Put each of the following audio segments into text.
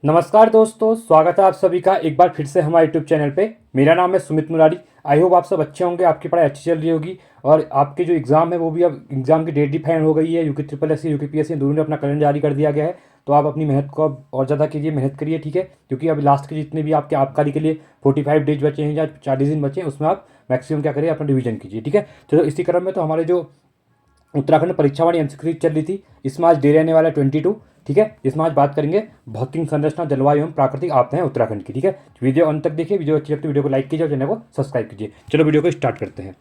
नमस्कार दोस्तों, स्वागत है आप सभी का एक बार फिर से हमारे यूट्यूब चैनल पे। मेरा नाम है सुमित मुरारी। आई होप आप सब अच्छे होंगे, आपकी पढ़ाई अच्छी चल रही होगी और आपके जो एग्ज़ाम है वो भी अब एग्ज़ाम की डेट भी फाइनल हो गई है। UK triple S UK P S C दोनों ने अपना कैलेंडर जारी कर दिया गया है। तो आप अपनी मेहनत को अब और ज़्यादा कीजिए, मेहनत करिए, ठीक है। क्योंकि अब लास्ट के जितने भी आपके आबकारी के लिए 45 डेज बचे हैं या 40 दिन बचे हैं, उसमें आप मैक्सिमम क्या करिए, अपना रिवीजन कीजिए, ठीक है। तो इसी क्रम में तो हमारे जो उत्तराखंड परीक्षा वाली एमसीक्यू चल रही थी, इसमें आज डे रहने वाला 22, ठीक है। इसमें आज बात करेंगे भौतिक संरचना, जलवायु एवं प्राकृतिक आपदाएं उत्तराखंड की, ठीक है। वीडियो अंत तक देखिए, वीडियो अच्छी लगती है वीडियो को लाइक कीजिए और चैनल को सब्सक्राइब कीजिए। चलो वीडियो को स्टार्ट करते हैं।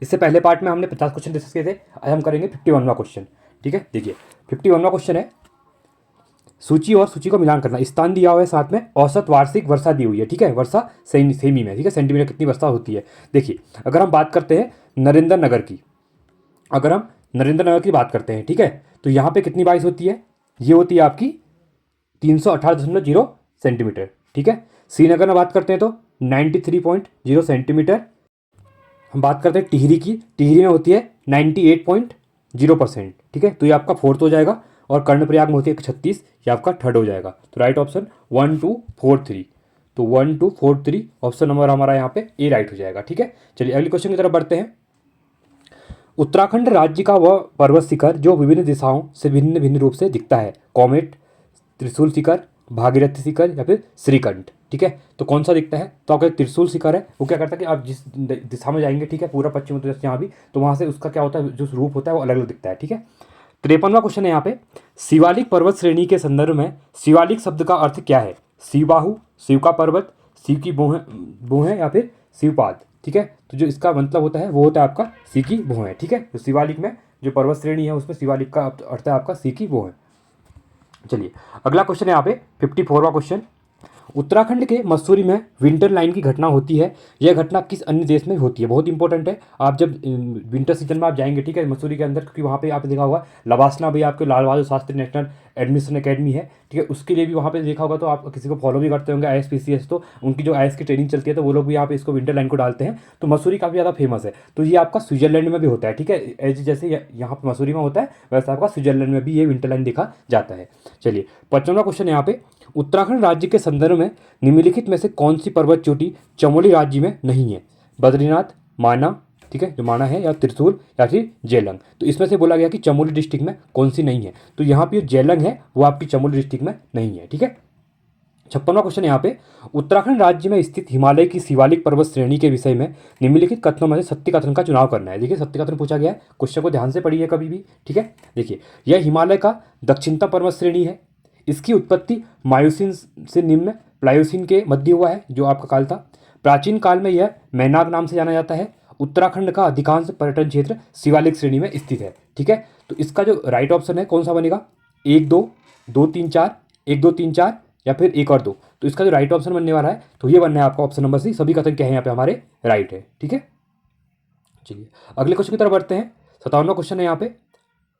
इससे पहले पार्ट में हमने 50 क्वेश्चन डिस्कस किए थे, आज हम करेंगे 51वां क्वेश्चन, ठीक है। देखिए 51वां क्वेश्चन है, सूची और सूची को मिलान करना। स्थान दिया हुआ है, साथ में औसत वार्षिक वर्षा दी हुई है, ठीक है। वर्षा सेमी में, ठीक है, सेंटीमीटर कितनी वर्षा होती है। देखिए अगर हम बात करते हैं नरेंद्र नगर की, अगर हम नरेंद्र नगर की बात करते हैं, ठीक है, तो यहाँ पे कितनी बारिश होती है, ये होती है आपकी 318.0 सेंटीमीटर, ठीक है। श्रीनगर में बात करते हैं तो 93.0 सेंटीमीटर। हम बात करते हैं टिहरी की, टिहरी में होती है 98.0%, ठीक है। तो ये आपका फोर्थ हो जाएगा। और कर्णप्रयाग में होती है 36, ये आपका थर्ड हो जाएगा। तो राइट ऑप्शन 1 2 4 3, तो 1 2 4 3 ऑप्शन नंबर हमारा यहाँ पे ए राइट हो जाएगा, ठीक है। चलिए अगले क्वेश्चन की तरफ बढ़ते हैं। उत्तराखंड राज्य का वह पर्वत शिखर जो विभिन्न दिशाओं से भिन्न भिन्न रूप से दिखता है, कॉमेट, त्रिशूल शिखर, भागीरथी शिखर या फिर श्रीकंठ, ठीक है। तो कौन सा दिखता है, तो अगर त्रिशूल शिखर है वो क्या करता है कि आप जिस दिशा में जाएंगे, ठीक है, पूरा पश्चिम उत्तर यहाँ भी, तो वहाँ से उसका क्या होता है, जो रूप होता है वो अलग अलग दिखता है, ठीक है। 53वां क्वेश्चन है यहाँ पे, शिवालिक पर्वत श्रेणी के संदर्भ में शिवालिक शब्द का अर्थ क्या है। शिवबाहु, शिव का पर्वत, शिव की भुहें या फिर शिवपाद, ठीक है। तो जो इसका मतलब होता है वो होता है आपका सी की भुहें, ठीक है। तो शिवालिक में जो पर्वत श्रेणी है उसमें शिवालिक का अर्थ है आपका सी की भुहें। चलिए अगला क्वेश्चन है यहाँ पे 54वां क्वेश्चन, उत्तराखंड के मसूरी में विंटर लाइन की घटना होती है, यह घटना किस अन्य देश में होती है। बहुत इंपॉर्टेंट है, आप जब विंटर सीजन में आप जाएंगे, ठीक है, मसूरी के अंदर, क्योंकि वहाँ पे आपने देखा होगा लवासना भी आपके Lal Bahadur Shastri national admission academy है, ठीक है, उसके लिए भी वहाँ पे देखा होगा। तो आप किसी को फॉलो भी करते होंगे ISPCS, तो उनकी जो IS की ट्रेनिंग चलती है तो वो लोग भी यहाँ पे इसको विंटर लाइन को डालते हैं। तो मसूरी काफ़ी ज़्यादा फेमस है। तो ये आपका स्विट्जरलैंड में भी होता है, ठीक है, एज जैसे यहाँ पे मसूरी में होता है वैसे आपका स्विट्जरलैंड में भी ये विंटर लाइन देखा जाता है। चलिए 55वां क्वेश्चन यहाँ पे, उत्तराखंड राज्य के संदर्भ में निम्नलिखित में से कौन सी पर्वत चोटी चमोली राज्य में नहीं है। बद्रीनाथ, माना, ठीक है, जो माना है, या त्रिशूल या फिर जेलंग। तो इसमें से बोला गया कि चमोली डिस्ट्रिक्ट में कौन सी नहीं है, तो यहाँ पे जेलंग है वो आपकी चमोली डिस्ट्रिक्ट में नहीं है, ठीक है। 56वां क्वेश्चन यहाँ पे, उत्तराखंड राज्य में स्थित हिमालय की शिवालिक पर्वत श्रेणी के विषय में निम्नलिखित कथनों में से सत्य कथन का चुनाव करना है। देखिए सत्य कथन पूछा गया है, क्वेश्चन को ध्यान से पढ़िए कभी भी, ठीक है। देखिए यह हिमालय का दक्षिणतम पर्वत श्रेणी है, इसकी उत्पत्ति मायूसिन से निम्न प्लायोसिन के मध्य हुआ है, जो आपका काल था। प्राचीन काल में यह मैनाक नाम से जाना जाता है। उत्तराखंड का अधिकांश पर्यटन क्षेत्र शिवालिक श्रेणी में स्थित है, ठीक है। तो इसका जो राइट ऑप्शन है कौन सा बनेगा, 1 2 2 3 4, 1 2 3 4 या फिर 1 और 2। तो इसका जो राइट ऑप्शन बनने वाला है तो ये बनना है आपका ऑप्शन नंबर सी। सभी कथन क्या है यहाँ पे हमारे राइट है, ठीक है। चलिए अगले क्वेश्चन की तरफ बढ़ते हैं। 57वां क्वेश्चन है यहाँ पे,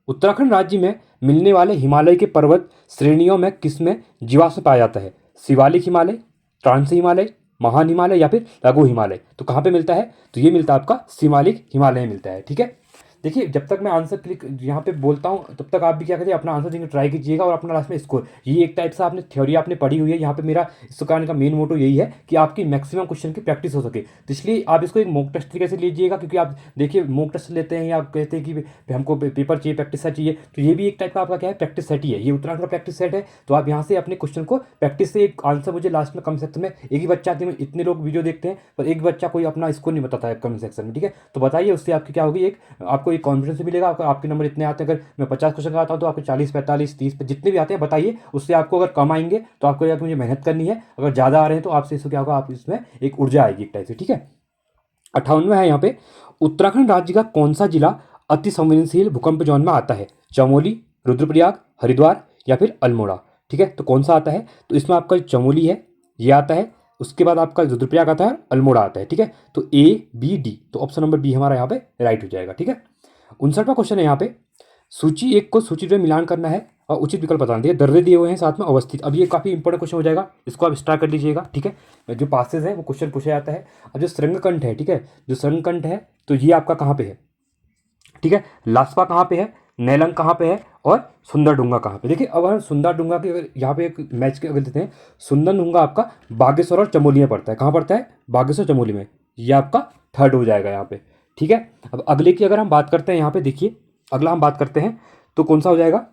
उत्तराखंड राज्य में मिलने वाले हिमालय के पर्वत श्रेणियों में किसमें जीवाश्म पाया जाता है। शिवालिक हिमालय, ट्रांस हिमालय, महान हिमालय या फिर लघु हिमालय। तो कहाँ पे मिलता है, तो ये मिलता है आपका शिवालिक हिमालय में मिलता है, ठीक है। देखिए जब तक मैं आंसर क्लिक यहाँ पे बोलता हूँ तब तक आप भी क्या करिए, अपना आंसर देने ट्राई कीजिएगा और अपना लास्ट में स्कोर, ये एक टाइप से आपने थ्योरी आपने पढ़ी हुई है। यहाँ पे मेरा इस कारण का मेन मोटो यही है कि आपकी मैक्सिमम क्वेश्चन की प्रैक्टिस हो सके। तो इसलिए आप इसको एक मॉक टेस्ट तरीके से लीजिएगा, क्योंकि आप देखिए मॉक टेस्ट लेते हैं या कहते हैं कि हमको पेपर चाहिए, प्रैक्टिस सेट चाहिए, तो ये भी एक टाइप का आपका क्या है, प्रैक्टिस सेट ही है। ये उत्तराखंड का प्रैक्टिस सेट है। तो आप यहाँ से अपने क्वेश्चन को प्रैक्टिस से एक आंसर मुझे लास्ट में कमेंट सेक्शन में, एक ही बच्चा आते हैं, इतने लोग वीडियो देखते हैं पर एक बच्चा कोई अपना स्कोर नहीं बताता है कमेंट सेक्शन में, ठीक है। तो बताइए उससे आपकी क्या होगी, एक आपको एक कॉन्फिडेंस मिलेगा। आपके नंबर इतने आते हैं, अगर मैं 50 क्वेश्चन का आता हूँ तो आपके 40 45 30 जितने भी आते हैं बताइए। उससे आपको अगर कम आएंगे तो आपको या मुझे मेहनत करनी है, अगर ज़्यादा आ रहे हैं तो आपसे इससे क्या होगा, आप इसमें एक ऊर्जा आएगी एक टाइप से, ठीक है। 58वां है यहाँ पे, उत्तराखंड राज्य का कौन सा जिला अति संवेदनशील भूकंप जोन में आता है। चमोली, रुद्रप्रयाग, हरिद्वार या फिर अल्मोड़ा, ठीक है। तो कौन सा आता है, तो इसमें आपका चमोली है ये आता है, उसके बाद आपका रुद्रप्रयाग आता है, अल्मोड़ा आता है, ठीक है। तो A B D, तो ऑप्शन नंबर बी हमारा यहाँ पे राइट हो जाएगा, ठीक है। 59वां क्वेश्चन है यहाँ पे, सूची एक को सूची में मिलान करना है और उचित विकल्प बताना दिया, दर्रे दिए हुए हैं साथ में अवस्थित। अब ये काफ़ी इंपॉर्टेंट क्वेश्चन हो जाएगा, इसको आप स्टार्ट कर लीजिएगा, ठीक है। जो पासेज है वो क्वेश्चन पूछा जाता है। अब जो श्रृंगकंठ है, ठीक है, जो श्रृंगकंठ है तो ये आपका कहाँ पे है, ठीक है। लास्पा कहाँ पे है, नेलंग कहाँ पे है और सुंदरडुंगा कहाँ पे। देखिए अब हम सुंदरडुंगा की अगर यहाँ पे एक मैच के अगर देते हैं, सुंदरडुंगा आपका बागेश्वर और चमोली में पड़ता है। कहाँ पड़ता है? बागेश्वर चमोली में। ये आपका थर्ड हो जाएगा यहाँ पे, ठीक है। अब अगले की अगर हम बात करते हैं यहाँ पे, देखिए अगला हम बात करते हैं तो कौन सा हो जाएगा?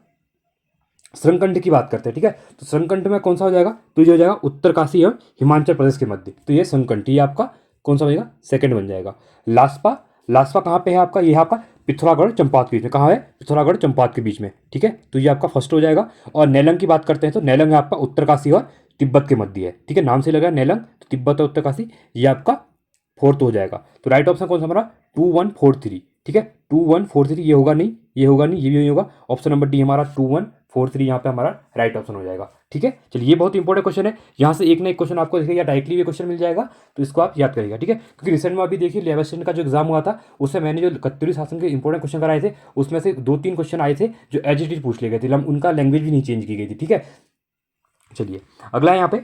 श्रृंखंड की बात करते हैं, ठीक है। तो श्रृंखंड में कौन सा हो जाएगा? तो ये हो जाएगा उत्तरकाशी और हिमाचल प्रदेश के मध्य। तो ये श्रृंखंड, ये आपका कौन सा बनेगा? सेकंड बन जाएगा। लास्पा, लास्पा कहाँ पे है आपका? ये आपका पिथौरागढ़ चंपावत के बीच में। कहाँ है? पिथौरागढ़ चंपावत के बीच में, ठीक है। तो ये आपका फर्स्ट हो जाएगा। और नेलंग की बात करते हैं तो नेलंग है आपका उत्तरकाशी और तिब्बत के मध्य है, ठीक है। नाम से लगा नेलंग, तो तिब्बत और उत्तरकाशी, ये आपका फोर्थ हो जाएगा। तो राइट ऑप्शन कौन सा हमारा? 2143, ठीक है। 2143 ये होगा नहीं, ये होगा नहीं, ये भी नहीं होगा। ऑप्शन नंबर डी हमारा 2143 यहाँ पे हमारा राइट ऑप्शन हो जाएगा, ठीक है। चलिए ये बहुत इंपॉर्टेंट क्वेश्चन है, यहाँ से एक ना एक क्वेश्चन आपको देखिए या डायरेक्टली भी क्वेश्चन मिल जाएगा, तो इसको आप याद करिएगा, ठीक है। क्योंकि रिसेंट में अभी देखिए लेवल स्टैंडर्ड का जो एग्जाम हुआ था, उससे मैंने जो कत्यूरी शासन के इंपॉर्टेंट क्वेश्चन कराए थे, उसमें से 2-3 क्वेश्चन आए थे जो एज इट इज पूछ लिए गए थे, उनका लैंग्वेज भी नहीं चेंज की गई थी, ठीक है। चलिए अगला है यहाँ पे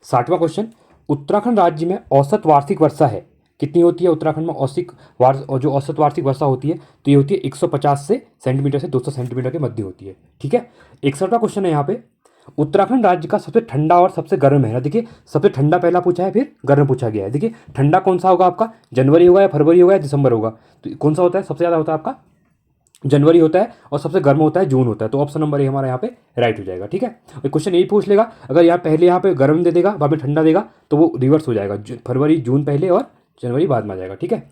60वां क्वेश्चन। उत्तराखंड राज्य में औसत वार्षिक वर्षा है कितनी होती है? उत्तराखंड में जो औसत वार्षिक वर्षा होती है तो ये होती है 150 सेंटीमीटर से 200 सेंटीमीटर के मध्य होती है, ठीक है। 61वां क्वेश्चन है यहाँ पे। उत्तराखंड राज्य का सबसे ठंडा और सबसे गर्म महीना, देखिए सबसे ठंडा पहला पूछा है, फिर गर्म पूछा गया है। देखिए ठंडा कौन सा होगा आपका? जनवरी होगा या फरवरी होगा या दिसंबर होगा? तो कौन सा होता है? सबसे ज़्यादा होता है आपका जनवरी होता है, और सबसे गर्म होता है जून होता है। तो ऑप्शन नंबर ए हमारा यहाँ पे राइट हो जाएगा, ठीक है। क्वेश्चन यही पूछ लेगा, अगर यहाँ पहले यहाँ पे गर्म दे देगा बाद में ठंडा देगा तो वो रिवर्स हो जाएगा, फरवरी जून पहले और जनवरी बाद में आ जाएगा, ठीक है।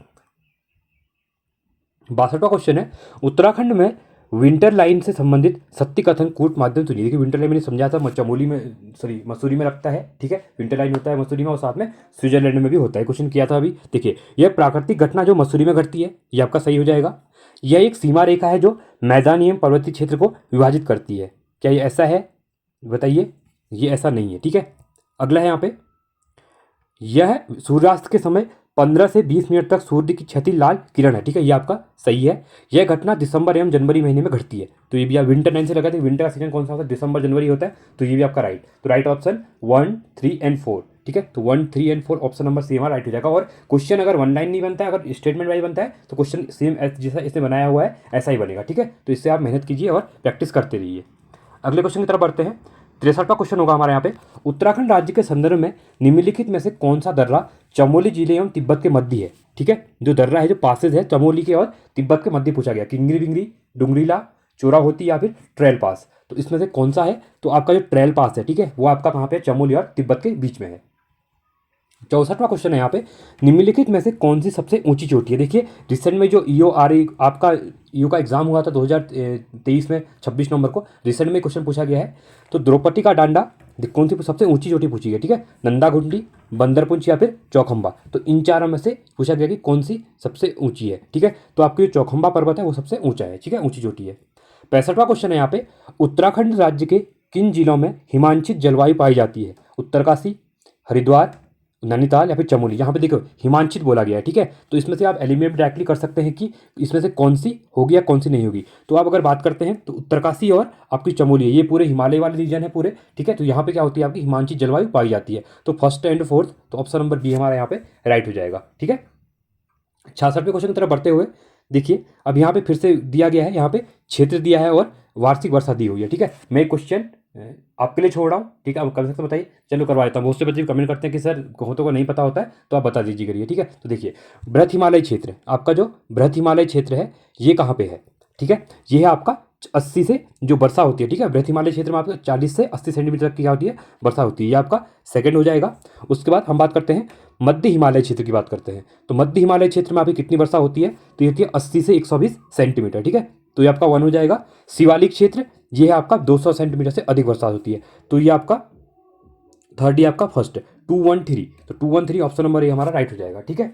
62वां क्वेश्चन है। उत्तराखंड में विंटर लाइन से संबंधित सत्य कथन कूट माध्यम सुनिए। देखिए विंटर लाइन मैंने समझा था चमोली में, सॉरी मसूरी में लगता है, ठीक है। विंटर लाइन होता है मसूरी में और साथ में स्विट्जरलैंड में भी होता है, क्वेश्चन किया था अभी। देखिए यह प्राकृतिक घटना जो मसूरी में घटती है, ये आपका सही हो जाएगा। यह एक सीमा रेखा है जो मैदानी एवं पर्वतीय क्षेत्र को विभाजित करती है। क्या ये ऐसा है? बताइए। ये ऐसा नहीं है, ठीक है। अगला है यहाँ पे, यह सूर्यास्त के समय 15 से 20 मिनट तक सूर्य की क्षति लाल किरण है, ठीक है। ये आपका सही है। यह घटना दिसंबर एवं जनवरी महीने में घटती है। तो ये भी आप विंटर लाइन से लगा थे, विंटर का सीजन कौन सा होता है? दिसंबर जनवरी होता है। तो ये भी आपका राइट। तो राइट ऑप्शन 1, 3 एंड 4, ठीक है। तो 1, 3 एंड 4 ऑप्शन नंबर सी हमारा राइट हो जाएगा। और क्वेश्चन अगर वन लाइन नहीं बनता है, अगर स्टेटमेंट वाइज बनता है तो क्वेश्चन सेम जैसा इसने बनाया हुआ है ऐसा ही बनेगा, ठीक है। तो इससे आप मेहनत कीजिए और प्रैक्टिस करते रहिए। अगले क्वेश्चन की तरफ बढ़ते हैं। 63वां क्वेश्चन होगा हमारे यहाँ पे। उत्तराखंड राज्य के संदर्भ में निम्नलिखित में से कौन सा दर्रा चमोली जिले एवं तिब्बत के मध्य है, ठीक है। जो दर्रा है, जो पासेज है चमोली के और तिब्बत के मध्य पूछा गया, किंगरी बिंगरी, डुंगरीला, चोराहोती या फिर ट्रेल पास। तो इसमें से कौन सा है? तो आपका जो ट्रेल पास है, ठीक है, वो आपका कहाँ पे है? चमोली और तिब्बत के बीच में है। 64वां क्वेश्चन है यहाँ पे। निम्नलिखित में से कौन सी सबसे ऊंची चोटी है? देखिए रिसेंट में जो आपका ईओ का एग्जाम हुआ था 2023 में 26 नवंबर को, रिसेंट में क्वेश्चन पूछा गया है। तो द्रौपदी का डांडा कौन सी सबसे ऊंची चोटी पूछी गई, ठीक है। नंदाघुंडी, बंदरपुंछ या फिर चौखंबा। तो इन चारों में से पूछा गया कि कौन सी सबसे ऊंची है, ठीक है। तो आपकी जो चौखंबा पर्वत है वो सबसे ऊंचा है, ठीक है, ऊंची चोटी है। 65वां क्वेश्चन है यहाँ पे। उत्तराखंड राज्य के किन जिलों में हिमांशित जलवायु पाई जाती है? उत्तरकाशी, हरिद्वार, नैनीताल या फिर चमोली। यहाँ पे देखो हिमांशित बोला गया है, ठीक है। तो इसमें से आप एलिमिनेट डायरेक्टली कर सकते हैं कि इसमें से कौन सी होगी या कौन सी नहीं होगी। तो आप अगर बात करते हैं तो उत्तरकाशी और आपकी चमोली है, ये पूरे हिमालय वाले रीजन है पूरे, ठीक है। तो यहाँ पे क्या होती है? आपकी हिमांशित जलवायु पाई जाती है। तो फर्स्ट एंड फोर्थ, तो ऑप्शन नंबर बी हमारा यहाँ पे राइट हो जाएगा, ठीक है। 66वें क्वेश्चन की तरफ बढ़ते हुए देखिए, अब यहाँ पे फिर से दिया गया है, यहाँ पे क्षेत्र दिया है और वार्षिक वर्षा दी हुई है, ठीक है। मैं क्वेश्चन आपके लिए छोड़ रहा हूँ, ठीक है। आप कर सकते बताइए, चलो करवा देता हूँ। बहुत से बच्चे कमेंट करते हैं कि सर बहुतों को नहीं पता होता है, तो आप बता दीजिए करिए, ठीक है। तो देखिए बृहत हिमालय क्षेत्र, आपका जो बृहत हिमालय क्षेत्र है ये कहाँ पे है, ठीक है। ये है आपका 80 से जो वर्षा होती है, ठीक है। बृहत हिमालय क्षेत्र में आपको 40 से 80 सेंटीमीटर तक की क्या होती है? वर्षा होती है। ये आपका सेकंड हो जाएगा। उसके बाद हम बात करते हैं मध्य हिमालय क्षेत्र की बात करते हैं। तो मध्य हिमालय क्षेत्र में आपकी कितनी वर्षा होती है? तो ये होती है 80 से 120 सेंटीमीटर, ठीक है। तो ये आपका 1 हो जाएगा। शिवालिक क्षेत्र, ये है आपका 200 सेंटीमीटर से अधिक वर्षा होती है। तो ये आपका थर्ड, ये आपका फर्स्ट 213। तो 213 ऑप्शन नंबर ये हमारा राइट हो जाएगा, ठीक है।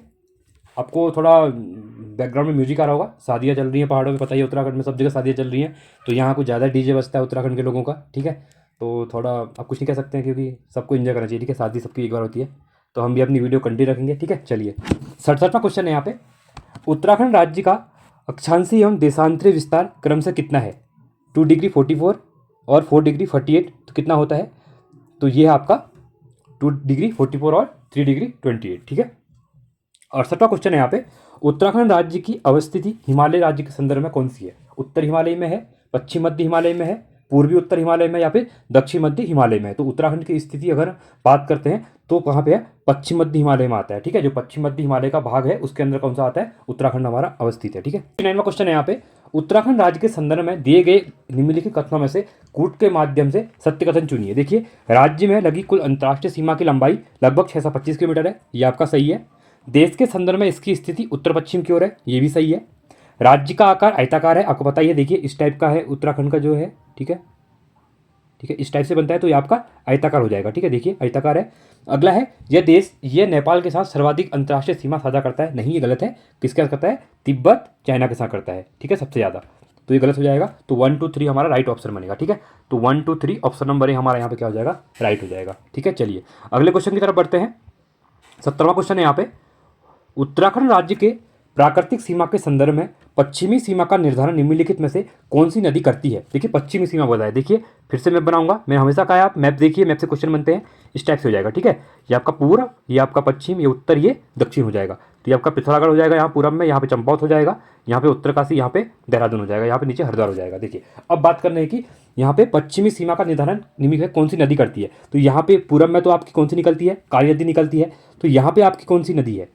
आपको थोड़ा बैकग्राउंड में म्यूजिक आ रहा होगा, शादियाँ चल रही हैं पहाड़ों में, पता ही है उत्तराखंड में सब जगह शादियाँ चल रही हैं, तो यहाँ कुछ ज़्यादा डीजे बजता है उत्तराखंड के लोगों का, ठीक है। तो थोड़ा आप कुछ नहीं कह सकते हैं क्योंकि सबको एंजॉय करना चाहिए, ठीक है। शादी सबकी एक बार होती है, तो हम भी अपनी वीडियो कंटिन्यू रखेंगे, ठीक है। चलिए 67वां क्वेश्चन है यहाँ पे। उत्तराखंड राज्य का अक्षांशीय एवं देशांतरीय विस्तार क्रम से कितना है? 2 डिग्री 44 और 4 डिग्री 48। तो कितना होता है? तो ये है आपका 2 डिग्री 44 और 3 डिग्री 28, ठीक है। 68वां क्वेश्चन है यहाँ पे। उत्तराखंड राज्य की अवस्थिति हिमालय राज्य के संदर्भ में कौन सी है? उत्तर हिमालय में है, पश्चिम मध्य हिमालय में है, पूर्वी उत्तर हिमालय में, या फिर दक्षिण मध्य हिमालय में है। तो उत्तराखंड की स्थिति अगर बात करते हैं तो कहाँ पे है, पश्चिम मध्य हिमालय में आता है। ठीक है, जो पश्चिम मध्य हिमालय का भाग है उसके अंदर कौन सा आता है, उत्तराखंड हमारा अवस्थित है। ठीक है, 9वां क्वेश्चन है यहाँ पे, उत्तराखंड राज्य के संदर्भ में दिए गए निम्नलिखित कथनों में से कूट के माध्यम से सत्य कथन चुनिए। देखिए, राज्य में लगी कुल अंतर्राष्ट्रीय सीमा की लंबाई लगभग 625 किलोमीटर है, ये आपका सही है। देश के संदर्भ में इसकी स्थिति उत्तर पश्चिम की ओर है, ये भी सही है। राज्य का आकार आयताकार है, आपको पता ही है, देखिए इस टाइप का है उत्तराखंड का जो है। ठीक है, ठीक है, इस टाइप से बनता है तो ये आपका आयताकार हो जाएगा। ठीक है, देखिए आयताकार है। अगला है, यह देश ये नेपाल के साथ सर्वाधिक अंतर्राष्ट्रीय सीमा साझा करता है, नहीं ये गलत है। किसके साथ करता है, तिब्बत चाइना के साथ करता है। ठीक है, सबसे ज़्यादा, तो ये गलत हो जाएगा। तो 1 2 3 हमारा राइट ऑप्शन बनेगा। ठीक है, तो 1 2 3 ऑप्शन नंबर ए हमारा यहाँ पे क्या हो जाएगा, राइट हो जाएगा। ठीक है, चलिए अगले क्वेश्चन की तरफ बढ़ते हैं। 17वां क्वेश्चन है यहाँ पे, उत्तराखंड राज्य के प्राकृतिक सीमा के संदर्भ में पश्चिमी सीमा का निर्धारण निम्नलिखित में से कौन सी नदी करती है। देखिए पश्चिमी सीमा बताया, देखिए फिर से मैप बनाऊंगा, मैंने हमेशा कहा आप मैप देखिए, मैप से क्वेश्चन बनते हैं, इस टाइप से हो जाएगा। ठीक है, ये आपका पूर्व, ये आपका पश्चिम, ये उत्तर, ये दक्षिण हो जाएगा। तो ये आपका पिथौरागढ़ हो जाएगा यहाँ पूरब में, यहाँ पे चंपावत हो जाएगा, यहाँ पे उत्तरकाशी, यहाँ पे देहरादून हो जाएगा, यहाँ पे नीचे हरिद्वार हो जाएगा। देखिए अब बात करने की, यहाँ पे पश्चिमी सीमा का निर्धारण निम्नलिखित कौन सी नदी करती है। तो यहाँ पे पूरब में तो आपकी कौन सी निकलती है, काली नदी निकलती है। तो यहाँ पे आपकी कौन सी नदी है,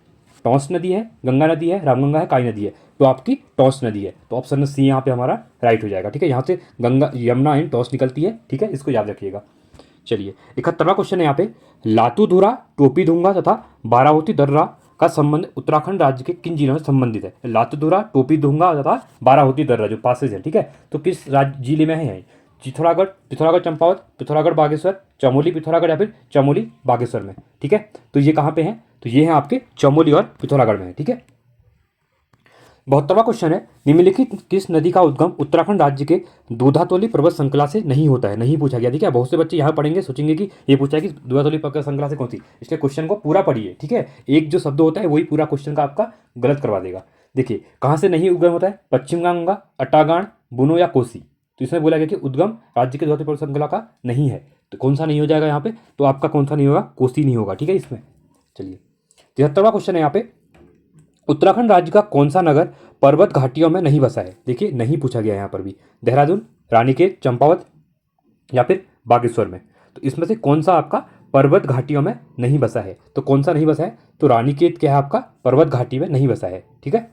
टॉस नदी है, गंगा नदी है, रामगंगा है, काली नदी है। तो आपकी टॉस नदी है, तो ऑप्शन सी यहाँ पे हमारा राइट हो जाएगा। ठीक है, यहाँ से गंगा यमुना एंड टॉस निकलती है। ठीक है, इसको याद रखिएगा। चलिए 71वां क्वेश्चन है यहाँ पे, लातूधुरा, टोपीधुंगा तथा बाराहोती दर्रा का संबंध उत्तराखंड राज्य के किन जिलों से संबंधित है। लातूधुरा, टोपीधुंगा तथा बाराहोती दर्रा जो पासेज है, ठीक है, तो किस राज्य जिले में है। चित्तौड़गढ़, पिथौरागढ़ चंपावत, पिथौरागढ़ बागेश्वर, चमोली पिथौरागढ़, या फिर चमोली बागेश्वर में। ठीक है, तो ये कहाँ पे हैं, तो ये हैं आपके चमोली और पिथौरागढ़ में है। ठीक है, 72वां क्वेश्चन है, निम्नलिखित किस नदी का उद्गम उत्तराखंड राज्य के दूधातोली पर्वत श्रृंखला से नहीं होता है। नहीं पूछा गया। ठीक है, बहुत से बच्चे यहाँ पढ़ेंगे सोचेंगे कि ये पूछा है कि दूधातोली पर्वत श्रृंखला से कौन सी, इसलिए क्वेश्चन को पूरा पढ़िए। ठीक है, एक जो शब्द होता है वही पूरा क्वेश्चन का आपका गलत करवा देगा। देखिए कहाँ से नहीं उद्गम होता है, पश्चिम गंगा, अट्टागाण, बुनो या कोसी। तो इसमें बोला गया कि उद्गम राज्य के दूधातोली पर्वत श्रृंखला का नहीं है, तो कौन सा नहीं हो जाएगा यहाँ पे, तो आपका कौन सा नहीं होगा, कोसी नहीं होगा। ठीक है, इसमें चलिए 73वां क्वेश्चन है यहाँ पे, उत्तराखंड राज्य का कौन सा नगर पर्वत घाटियों में नहीं बसा है। देखिए नहीं पूछा गया यहाँ पर भी, देहरादून, रानीखेत, चंपावत या फिर बागेश्वर में। तो इसमें से कौन सा आपका पर्वत घाटियों में नहीं बसा है, तो कौन सा नहीं बसा है, तो रानीखेत क्या है आपका, पर्वत घाटी में नहीं बसा है। ठीक है,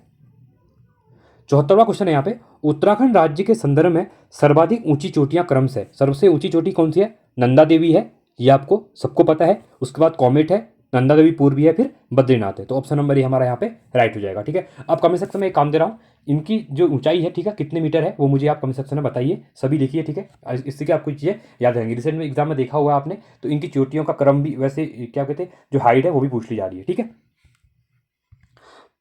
74वां क्वेश्चन है यहाँ पे, उत्तराखंड राज्य के संदर्भ में सर्वाधिक ऊंची चोटियां क्रम से, सबसे ऊंची चोटी कौन सी है, नंदा देवी है, ये आपको सबको पता है। उसके बाद कॉमेट है, नंदा देवी पूर्वी है, फिर बद्रीनाथ है। तो ऑप्शन नंबर ये हमारा यहाँ पे राइट हो जाएगा। ठीक है, अब कमेंट सेक्शन में एक काम दे रहा हूँ, इनकी जो ऊंचाई है, ठीक है, कितने मीटर है वो मुझे आप कमेंट सेक्शन में बताइए, सभी लिखिए। ठीक है, इससे क्या आपको चीज़ें याद रहेंगी। रिसेंट में एग्जाम में देखा हुआ आपने, तो इनकी चोटियों का क्रम भी वैसे क्या कहते हैं, जो हाइट है वो भी पूछ ली जा रही है। ठीक है,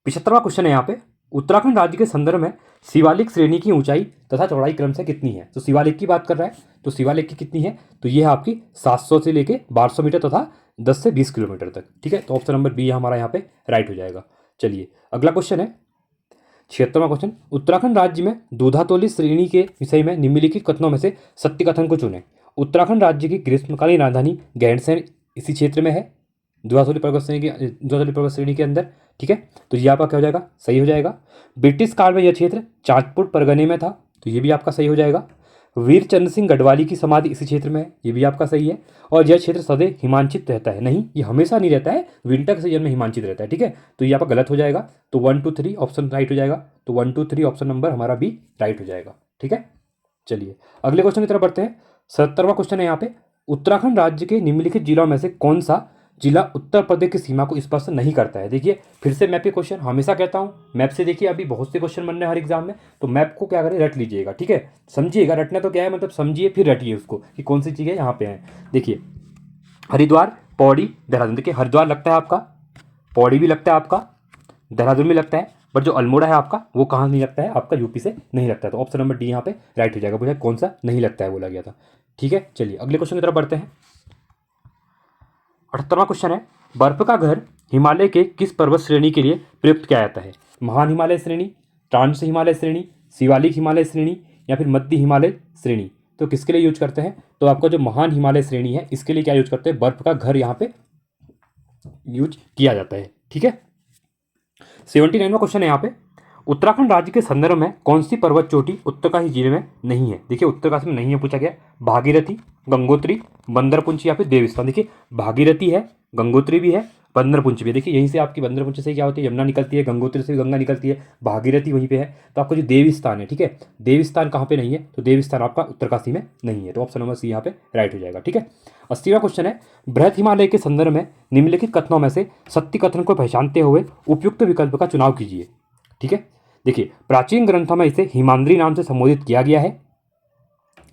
75वां क्वेश्चन है यहाँ पे, उत्तराखंड राज्य के संदर्भ में शिवालिक श्रेणी की ऊंचाई तथा चौड़ाई क्रम से कितनी है। तो शिवालिक की बात कर रहा है, तो शिवालिक की कितनी है, तो ये है आपकी 700 से लेके 1200 मीटर तथा 10 से 20 किलोमीटर तक। ठीक है, तो ऑप्शन नंबर बी हमारा यहाँ पे राइट हो जाएगा। चलिए अगला क्वेश्चन है 76वां क्वेश्चन, उत्तराखंड राज्य में दूधातोली श्रेणी के विषय में निम्नलिखित कथनों में से सत्य कथन को चुनें। उत्तराखंड राज्य की ग्रीष्मकालीन राजधानी गैरसैंण इसी क्षेत्र में है, दूधातोली पर्वत श्रेणी के अंदर। ठीक है, तो ये आपका क्या हो जाएगा, सही हो जाएगा। ब्रिटिश काल में यह क्षेत्र चांदपुर परगने में था, तो ये भी आपका सही हो जाएगा। वीर चंद्र सिंह गढ़वाली की समाधि इसी क्षेत्र में है, ये भी आपका सही है। और यह क्षेत्र सदैव हिमांचित रहता है, नहीं ये हमेशा नहीं रहता है, विंटर के सीजन में हिमांचित रहता है। ठीक है, तो ये आपका गलत हो जाएगा। तो 1 2 3 ऑप्शन राइट हो जाएगा। तो 1 2 3 ऑप्शन नंबर हमारा बी राइट हो जाएगा। ठीक है, चलिए अगले क्वेश्चन की तरफ बढ़ते हैं। 77वां क्वेश्चन है यहाँ पे, उत्तराखंड राज्य के निम्नलिखित जिलों में से कौन सा जिला उत्तर प्रदेश की सीमा को स्पर्श नहीं करता है। देखिए फिर से मैप के क्वेश्चन हमेशा कहता हूँ, मैप से देखिए अभी बहुत से क्वेश्चन बन रहे हैं हर एग्जाम में, तो मैप को क्या करें, रट लीजिएगा। ठीक है, समझिएगा, रटना तो क्या है, मतलब समझिए फिर रटिए उसको कि कौन सी चीज़ें यहाँ पे हैं। देखिए हरिद्वार, पौड़ी, देहरादून। देखिए हरिद्वार लगता है आपका, पौड़ी भी लगता है आपका, देहरादून भी लगता है, बट जो अल्मोड़ा है आपका वो कहाँ नहीं लगता है, आपका यूपी से नहीं लगता है। तो ऑप्शन नंबर डी यहाँ पे राइट हो जाएगा। बोला कौन सा नहीं लगता है बोला गया था। ठीक है, चलिए अगले क्वेश्चन की तरफ बढ़ते हैं। 78वां क्वेश्चन है, बर्फ का घर हिमालय के किस पर्वत श्रेणी के लिए प्रयुक्त किया जाता है। महान हिमालय श्रेणी, ट्रांस हिमालय श्रेणी, शिवालिक हिमालय श्रेणी या फिर मध्य हिमालय श्रेणी। तो किसके लिए यूज करते हैं, तो आपका जो महान हिमालय श्रेणी है इसके लिए क्या यूज करते हैं, बर्फ का घर यहाँ पे यूज किया जाता है। ठीक है, 79वां क्वेश्चन है यहाँ पे, उत्तराखंड राज्य के संदर्भ में कौन सी पर्वत चोटी उत्तरकाशी जिले में नहीं है? देखिए उत्तरकाशी में नहीं है पूछा गया। भागीरथी, गंगोत्री, बंदरपुंछ या फिर देवस्थान। देखिए भागीरथी है, गंगोत्री भी है, बंदरपुंछ भी है। देखिए यहीं से आपकी बंदरपुंछ से क्या होती है, यमुना निकलती है, गंगोत्री से भी गंगा निकलती है, भागीरथी वहीं पे है। तो आपका जो देवस्थान है, ठीक है, देवस्थान कहाँ पे नहीं है? तो देवस्थान आपका उत्तरकाशी में नहीं है। तो ऑप्शन नंबर सी यहाँ पे राइट हो जाएगा। ठीक है, 80वां क्वेश्चन है, बृहत हिमालय के संदर्भ में निम्नलिखित कथनों में से सत्य कथन को पहचानते हुए उपयुक्त विकल्प का चुनाव कीजिए। ठीक है, देखिए प्राचीन ग्रंथों में इसे हिमाद्री नाम से संबोधित किया गया है।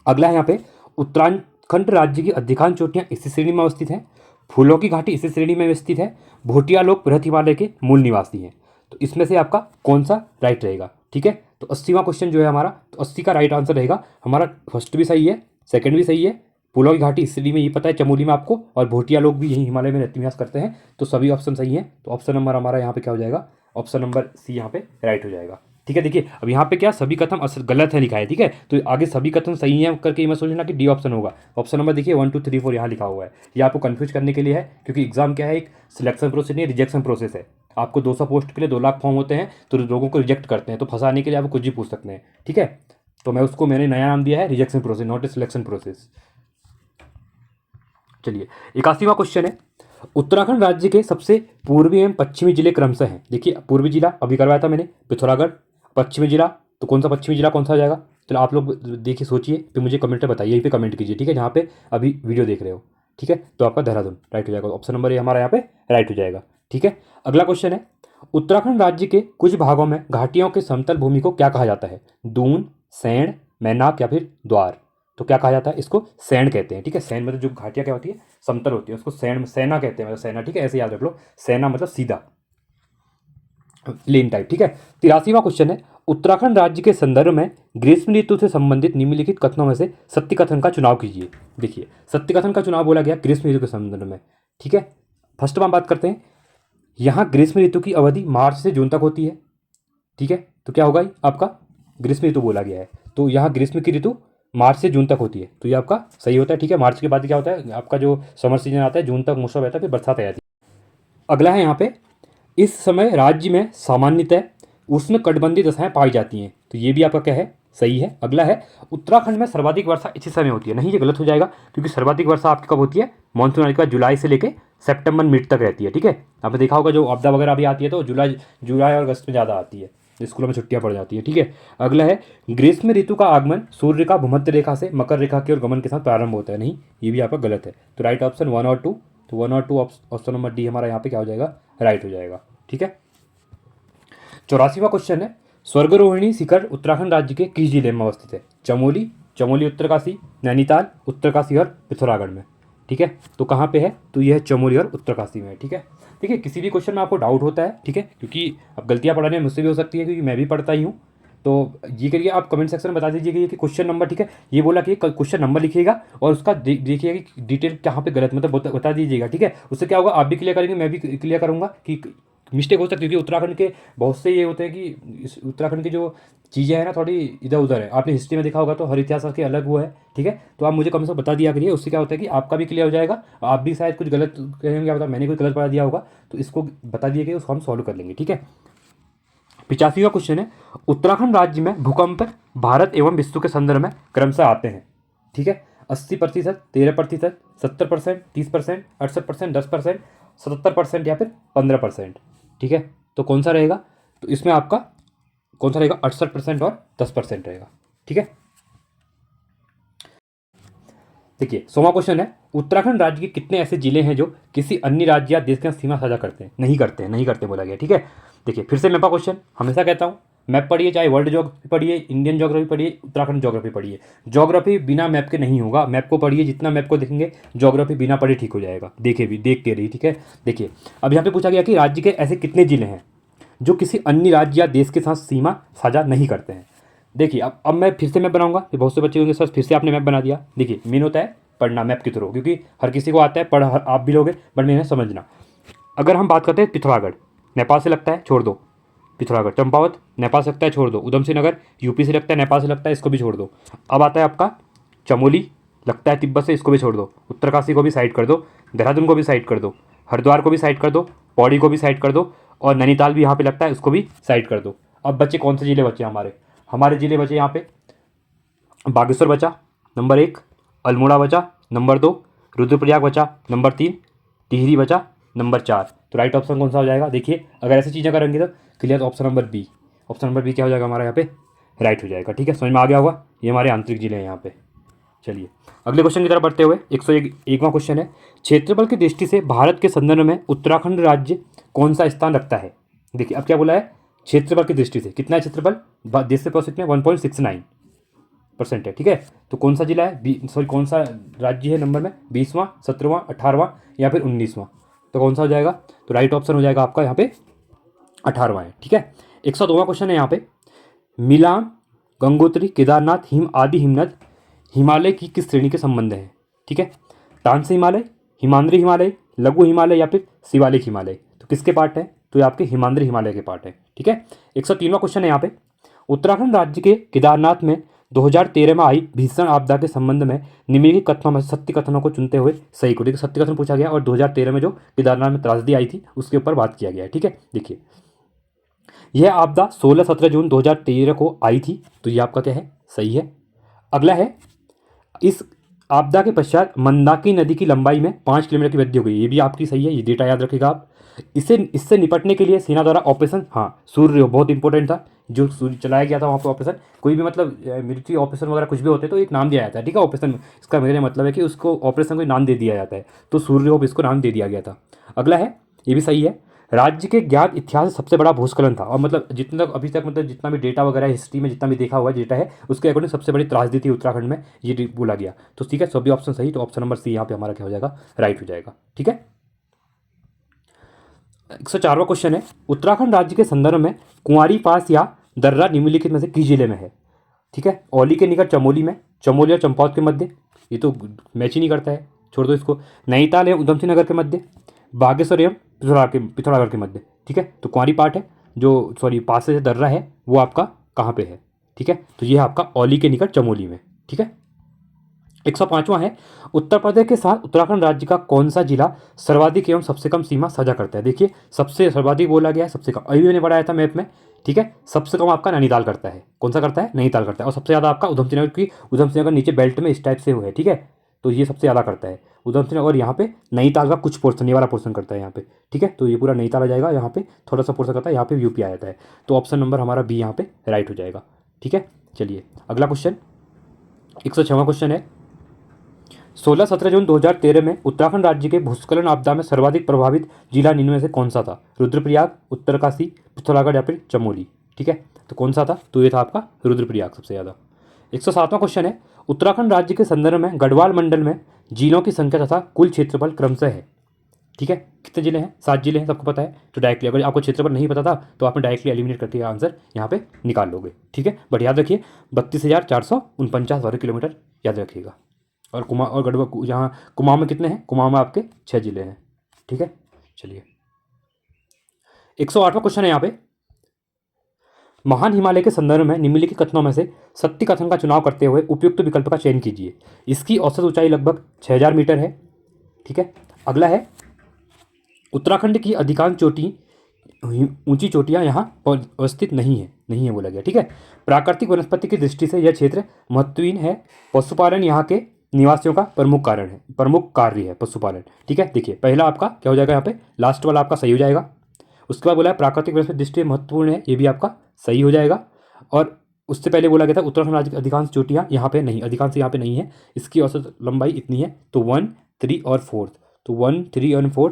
अगला है यहाँ पे, उत्तराखंड राज्य की अधिकांश चोटियां इसी श्रेणी में अवस्थित हैं। फूलों की घाटी इसी श्रेणी में स्थित है। भोटिया लोग बृहत हिमालय के मूल निवासी हैं। तो इसमें से आपका कौन सा राइट रहेगा? ठीक है, तो 80वां क्वेश्चन जो है हमारा, तो 80 का राइट आंसर रहेगा हमारा। फर्स्ट भी सही है, सेकंड भी सही है। फूलों की घाटी इस श्रेणी में, ये पता है चमोली में आपको, और भोटिया लोग भी यही हिमालय में निवास करते हैं। तो सभी ऑप्शन सही हैं। तो ऑप्शन नंबर हमारा यहाँ पे क्या हो जाएगा? ऑप्शन नंबर सी यहाँ पे राइट हो जाएगा। ठीक है, देखिए अब यहाँ पे क्या सभी कथन गलत है लिखा है। ठीक है, तो आगे सभी कथन सही हैं करके मैं सोचना कि डी ऑप्शन होगा। ऑप्शन नंबर देखिए 1 2 3 4 यहाँ लिखा हुआ है। ये आपको कंफ्यूज करने के लिए है, क्योंकि एग्जाम क्या है, एक सिलेक्शन प्रोसेस नहीं, रिजेक्शन प्रोसेस है। आपको 200 पोस्ट के लिए 2 लाख फॉर्म होते हैं, तो लोगों को रिजेक्ट करते हैं। तो फंसाने के लिए आप कुछ भी पूछ सकते हैं। ठीक है, तो मैंने नया नाम दिया है rejection process, not a selection process. चलिए 81वां क्वेश्चन है, उत्तराखंड राज्य के सबसे पूर्वी एवं पश्चिमी जिले क्रमशः हैं। देखिए पूर्वी जिला अभी करवाया था मैंने, पिथौरागढ़। पश्चिमी जिला, तो कौन सा पश्चिमी जिला कौन सा हो जाएगा? चलो आप लोग देखिए, सोचिए, फिर मुझे कमेंट में बताइए, यहीं पे कमेंट कीजिए। ठीक है, जहाँ पे अभी वीडियो देख रहे हो। ठीक है, तो आपका देहरादून राइट हो जाएगा। ऑप्शन नंबर ये हमारा यहाँ पे राइट हो जाएगा। ठीक है, अगला क्वेश्चन है, उत्तराखंड राज्य के कुछ भागों में घाटियों के समतल भूमि को क्या कहा जाता है? दून, सैंड, मैनाक या फिर द्वार। तो क्या कहा जाता है? इसको सैंड कहते हैं। ठीक है, सैंड मतलब जो घाटियाँ क्या होती है, समतल होती है, उसको सैंड सेना कहते हैं, मतलब सेना। ठीक है, ऐसे याद रख लो, सेना मतलब सीधा, प्लेन टाइप। ठीक है, 83वां क्वेश्चन है, उत्तराखंड राज्य के संदर्भ में ग्रीष्म ऋतु से संबंधित निम्नलिखित कथनों में से सत्य कथन का चुनाव कीजिए। देखिए सत्य कथन का चुनाव बोला गया ग्रीष्म ऋतु के संदर्भ में। ठीक है, फर्स्ट में बात करते हैं, यहाँ ग्रीष्म ऋतु की अवधि मार्च से जून तक होती है। ठीक है, तो क्या होगा, आपका ग्रीष्म ऋतु बोला गया है, तो यहाँ ग्रीष्म की ऋतु मार्च से जून तक होती है। तो ये आपका सही होता है। ठीक है, मार्च के बाद क्या होता है, आपका जो समर सीजन आता है, जून तक मौसम रहता है, फिर बरसात आ जाती है। अगला है यहाँ पे, इस समय राज्य में सामान्यतः उष्णकटिबंधीय दशाएं पाई जाती हैं। तो ये भी आपका क्या है, सही है। अगला है, उत्तराखंड में सर्वाधिक वर्षा इसी समय होती है। नहीं, ये गलत हो जाएगा, क्योंकि सर्वाधिक वर्षा आपकी कब होती है? मानसून आने के बाद जुलाई से लेकर सितंबर मिड तक रहती है। ठीक है, आपने देखा होगा जो आपदा वगैरह भी आती है, तो जुलाई और अगस्त में ज़्यादा आती है, स्कूलों में छुट्टियां पड़ जाती है। ठीक है, अगला है, ग्रीष्म ऋतु का आगमन सूर्य का भूमध्य रेखा से मकर रेखा की ओर गमन के साथ प्रारंभ होता है। नहीं, ये भी आपका गलत है। तो राइट ऑप्शन 1 और 2, तो 1 और 2 ऑप्शन नंबर डी हमारा यहाँ पे क्या हो जाएगा, राइट हो जाएगा। ठीक है, 84वां क्वेश्चन है, स्वर्गरोहिणी शिखर उत्तराखंड राज्य के किस जिले में अवस्थित है? चमोली उत्तरकाशी, नैनीताल, उत्तरकाशी और पिथौरागढ़ में। ठीक है, तो कहाँ पे है? तो यह है चमोली और उत्तरकाशी में। ठीक है, देखिए किसी भी क्वेश्चन में आपको डाउट होता है, ठीक है, क्योंकि अब गलतियाँ पढ़ाने में मुझसे भी हो सकती है, क्योंकि मैं भी पढ़ता ही हूँ। तो ये करिए, आप कमेंट सेक्शन में बता दीजिए कि क्वेश्चन नंबर, ठीक है, ये बोला कि क्वेश्चन नंबर लिखिएगा और उसका देखिएगा कि डिटेल कहाँ पे गलत, मतलब बता दीजिएगा। ठीक है, उससे क्या होगा, आप भी क्लियर करेंगे, मैं भी क्लियर करूँगा कि मिस्टेक हो सकती है, क्योंकि उत्तराखंड के बहुत से ये होते हैं कि इस उत्तराखंड की जो चीज़ें हैं ना, थोड़ी इधर उधर है। आपने हिस्ट्री में देखा होगा, तो हर इतिहास के अलग वो है। ठीक है, तो आप मुझे कम से कम बता दिया करिए, उससे क्या होता है कि आपका भी क्लियर हो जाएगा। आप भी शायद कुछ गलत कहेंगे, मतलब मैंने कुछ गलत बता दिया होगा, तो इसको बता दिए कि उसको हम सॉल्व कर लेंगे। ठीक है, 85वां क्वेश्चन है, उत्तराखंड राज्य में भूकंप भारत एवं विश्व के संदर्भ में क्रमशः आते हैं। ठीक है, 80%, 13%, 70%, 30%, 68%, 10%, 77% या फिर 15%। ठीक है, तो कौन सा रहेगा? तो इसमें आपका कौन सा रहेगा? 68% और 10% रहेगा। ठीक है, देखिए 100वां क्वेश्चन है, उत्तराखंड राज्य के कितने ऐसे जिले हैं जो किसी अन्य राज्य या देश के साथ सीमा साझा करते हैं? नहीं करते बोला गया। ठीक है, देखिए फिर से मैपा क्वेश्चन, हमेशा कहता हूँ मैप पढ़िए, चाहे वर्ल्ड ज्योग्राफी पढ़िए, इंडियन ज्योग्राफी पढ़िए, उत्तराखंड ज्योग्राफी पढ़िए। ज्योग्राफी बिना मैप के नहीं होगा, मैप को पढ़िए, जितना मैप को देखेंगे ज्योग्राफी बिना पढ़े ठीक हो जाएगा। देख के रही। ठीक है, देखिए अब यहाँ पे पूछा गया कि राज्य के ऐसे कितने जिले हैं जो किसी अन्य राज्य या देश के साथ सीमा साझा नहीं करते हैं। देखिए अब मैं फिर से मैप बनाऊंगा, फिर बहुत से बच्चे होंगे सर फिर से आपने मैप बना दिया। देखिए मेन होता है पढ़ना मैप के थ्रू, क्योंकि हर किसी को आता है, आप भी लोगे, बट मैंने समझना। अगर हम बात करते हैं पिथौरागढ़, नेपाल से लगता है, छोड़ दो। पिथौरागढ़, चंपावत नेपाल से लगता है, छोड़ दो। उधम सिंह नगर यूपी से लगता है, नेपाल से लगता है, इसको भी छोड़ दो। अब आता है आपका चमोली, लगता है तिब्बत से, इसको भी छोड़ दो। उत्तरकाशी को भी साइड कर दो, देहरादून को भी साइड कर दो, हरिद्वार को भी साइड कर दो, पौड़ी को भी साइड कर दो, और नैनीताल भी यहाँ पे लगता है, उसको भी साइड कर दो। अब बच्चे कौन से जिले बचे हमारे, हमारे जिले बचे यहाँ पे बागेश्वर बचा नंबर 1, अल्मोड़ा बचा नंबर 2, रुद्रप्रयाग बचा नंबर 3, टिहरी बचा नंबर 4। तो राइट ऑप्शन कौन सा हो जाएगा, देखिए अगर ऐसी चीज़ें करेंगे तो क्लियर, तो option number B, option number B क्या हो जाएगा हमारा यहाँ पे राइट हो जाएगा। ठीक है, समझ में आ गया होगा, ये हमारे आंतरिक जिले हैं यहाँ पे। चलिए अगले क्वेश्चन की तरफ बढ़ते हुए 101वां क्वेश्चन है, क्षेत्रफल की दृष्टि से भारत के संदर्भ में उत्तराखंड राज्य कौन सा स्थान रखता है। देखिए अब क्या बोला है, क्षेत्रफल की दृष्टि से कितना है क्षेत्रफल, देश से पॉसिट में 1.69% है। ठीक है, तो कौन सा जिला है, सॉरी कौन सा राज्य है नंबर में, 20वां, 17वां, 18वां या फिर 19वां, तो कौन सा हो जाएगा, तो राइट ऑप्शन हो जाएगा आपका यहाँ पे 18वां है। ठीक है, 102वां क्वेश्चन है यहाँ पे, मिलान, गंगोत्री, केदारनाथ, हिम आदि हिमनद हिमालय की किस श्रेणी के संबंध हैं। ठीक है, तानसे हिमालय, हिमाद्री हिमालय, लघु हिमालय या फिर शिवालिक हिमालय, तो किसके पार्ट है, तो ये आपके हिमाद्री हिमालय के पार्ट है। ठीक है, 103वां क्वेश्चन है यहाँ पे, उत्तराखंड राज्य के केदारनाथ में 2013 में आई भीषण आपदा के संबंध में निम्नलिखित कथनों में सत्य कथनों को चुनते हुए सही को, देखिए सत्य कथन पूछा गया और 2013 में जो केदारनाथ में त्रासदी आई थी उसके ऊपर बात किया गया है। ठीक है, देखिए यह आपदा 16-17 जून 2013 को आई थी, तो ये आपका क्या है, सही है। अगला है, इस आपदा के पश्चात मंदाकिनी नदी की लंबाई में 5 किलोमीटर की वृद्धि हो गई, ये भी आपकी सही है, ये डेटा याद रखिएगा आप। इससे निपटने के लिए सेना द्वारा ऑपरेशन, हाँ सूर्य बहुत इंपॉर्टेंट था, जो सूर्य चलाया गया था वहाँ पर ऑपरेशन, कोई भी मतलब मिलिट्री ऑपरेशन वगैरह कुछ भी होते तो एक नाम दिया जाता है। ठीक है, ऑपरेशन इसका मेरा मतलब है कि उसको ऑपरेशन को नाम दे दिया जाता है, तो सूर्य होप इसको नाम दे दिया गया था। अगला है, ये भी सही है, राज्य के ज्ञात इतिहास से सबसे बड़ा भूस्खलन था, और मतलब जितना अभी तक मतलब जितना भी डेटा वगैरह हिस्ट्री में जितना भी देखा हुआ डेटा है उसके अकॉर्डिंग सबसे बड़ी त्रासदी थी उत्तराखंड में, ये बोला गया। तो ठीक है, सभी ऑप्शन सही, तो ऑप्शन नंबर सी यहाँ पे हमारा क्या हो जाएगा, राइट हो जाएगा। ठीक है, 104वां क्वेश्चन है, उत्तराखंड राज्य के संदर्भ में कुंवारी पास या दर्रा निम्नलिखित में से किस जिले में है। ठीक है, औली के निकट चमोली में, चमोली और चंपावत के मध्य, ये तो मैच ही नहीं करता है, छोड़ दो इसको, नैनीताल एवं उधमसिंह नगर के मध्य, बागेश्वर एवं पिथौरागढ़ के मध्य। ठीक है, तो कुंवारी पाठ है जो, सॉरी पास से दर्रा है वो आपका कहाँ पे है। ठीक है, तो ये है आपका औली के निकट चमोली में। ठीक है, 105वां है, उत्तर प्रदेश के साथ उत्तराखंड राज्य का कौन सा जिला सर्वाधिक एवं सबसे कम सीमा साझा करता है। देखिए सबसे सर्वाधिक बोला गया है, सबसे कम अभी मैंने बढ़ाया था मैप में। ठीक है, सबसे कम आपका नैनीताल करता है, कौन सा करता है, नैनीताल करता है, और सबसे ज़्यादा आपका उधमसिंह नगर की, उधमसिंह नगर नीचे बेल्ट में इस टाइप से हुआ है। ठीक है, तो ये सबसे ज़्यादा करता है उधमसिंह नगर, और यहाँ पे नैनीताल का कुछ पोर्सन, ये वाला पोर्सन करता है यहाँ पे। ठीक है, तो ये पूरा नैनीताल आ जाएगा, यहाँ पे थोड़ा सा पोर्सन करता है, यहाँ पे यूपी आ जाता है, तो ऑप्शन नंबर हमारा बी यहाँ पे राइट हो जाएगा। ठीक है, चलिए अगला क्वेश्चन 106वां क्वेश्चन है, 16-17 जून 2013 में उत्तराखंड राज्य के भूस्खलन आपदा में सर्वाधिक प्रभावित जिला निम्न में से कौन सा था, रुद्रप्रयाग, उत्तरकाशी, पिथौरागढ़ या फिर चमोली। ठीक है, तो कौन सा था, तो ये था आपका रुद्रप्रयाग सबसे ज़्यादा। 107वां क्वेश्चन है, उत्तराखंड राज्य के संदर्भ में गढ़वाल मंडल में जिलों की संख्या तथा कुल क्षेत्रफल क्रमशः है। ठीक है, कितने जिले हैं, 7 जिले हैं, सबको पता है, तो डायरेक्टली अगर आपको क्षेत्रफल नहीं पता था तो आपने डायरेक्टली एलिमिनेट करके आंसर यहाँ पे निकाल लोगे। ठीक है, बट याद रखिए 32,449 वर्ग किलोमीटर याद रखिएगा। और गढ़वा यहाँ कुमाऊं में कितने हैं, कुमाऊं में आपके 6 जिले हैं। ठीक है, चलिए 108वां क्वेश्चन है यहाँ पे, महान हिमालय के संदर्भ में निम्नलिखित कथनों में से सत्य कथन का चुनाव करते हुए उपयुक्त विकल्प का चयन कीजिए। इसकी औसत ऊंचाई लगभग 6000 मीटर है। ठीक है, अगला है, उत्तराखंड की अधिकांश ऊंची चोटियां यहाँ पर अवस्थित नहीं है बोला गया। ठीक है, प्राकृतिक वनस्पति की दृष्टि से यह क्षेत्र महत्वहीन है, पशुपालन यहाँ के निवासियों का प्रमुख कार्य है पशुपालन। ठीक है, देखिए पहला आपका क्या हो जाएगा, यहाँ पे लास्ट वाला आपका सही हो जाएगा। उसके बाद बोला है प्राकृतिक वनस्पति दृष्टि से महत्वपूर्ण है, ये भी आपका सही हो जाएगा। और उससे पहले बोला गया था उत्तराखंड राज्य की अधिकांश चोटियाँ यहाँ पे नहीं, अधिकांश यहाँ पे नहीं है, इसकी औसत लंबाई इतनी है, तो 1, 3 और 4, तो 1, 3 और 4,